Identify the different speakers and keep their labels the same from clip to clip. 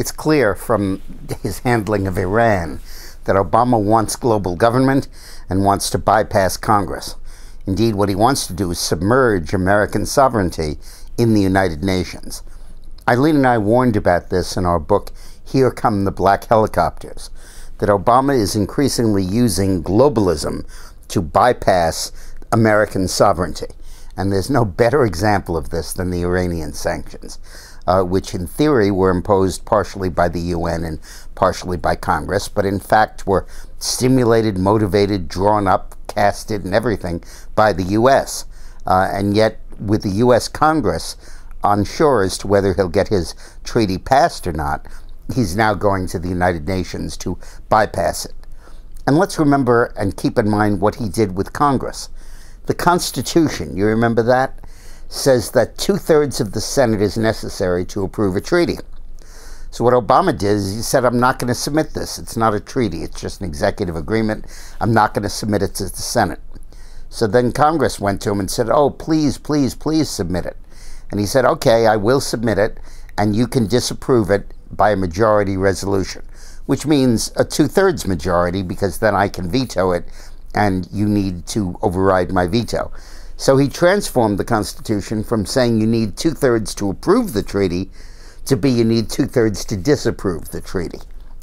Speaker 1: It's clear from his handling of Iran that Obama wants global government and wants to bypass Congress. Indeed, what he wants to do is submerge American sovereignty in the United Nations. Eileen and I warned about this in our book, Here Come the Black Helicopters, that Obama is increasingly using globalism to bypass American sovereignty. And there's no better example of this than the Iranian sanctions, which in theory were imposed partially by the UN and partially by Congress, but in fact were stimulated, motivated, drawn up, casted, and everything by the US. And yet, with the US Congress unsure as to whether he'll get his treaty passed or not, he's now going to the United Nations to bypass it. And let's remember and keep in mind what he did with Congress. The Constitution, you remember that, says that 2/3 of the Senate is necessary to approve a treaty. So what Obama did is he said, I'm not going to submit this. It's not a treaty. It's just an executive agreement. I'm not going to submit it to the Senate. So then Congress went to him and said, oh, please, please, please submit it. And he said, okay, I will submit it, and you can disapprove it by a majority resolution, which means a 2/3 majority, because then I can veto it and you need to override my veto. So he transformed the Constitution from saying you need 2/3 to approve the treaty to be you need 2/3 to disapprove the treaty.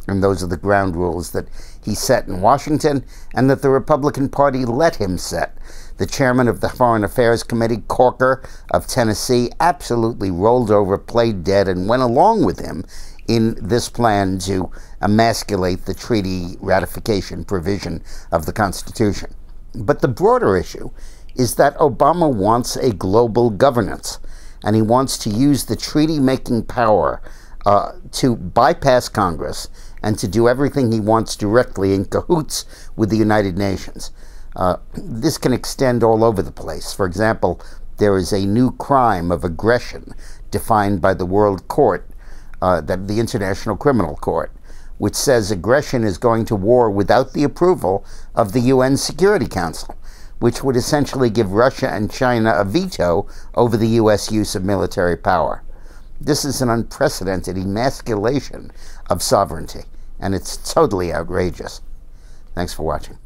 Speaker 1: And those are the ground rules that he set in Washington and that the Republican Party let him set. The chairman of the Foreign Affairs Committee, Corker of Tennessee, absolutely rolled over, played dead, and went along with him in this plan to emasculate the treaty ratification provision of the Constitution. But the broader issue is that Obama wants a global governance, and he wants to use the treaty-making power to bypass Congress and to do everything he wants directly in cahoots with the United Nations. This can extend all over the place. For example, there is a new crime of aggression defined by the World Court, the International Criminal Court, which says aggression is going to war without the approval of the UN Security Council, which would essentially give Russia and China a veto over the US use of military power. This is an unprecedented emasculation of sovereignty, and it's totally outrageous. Thanks for watching.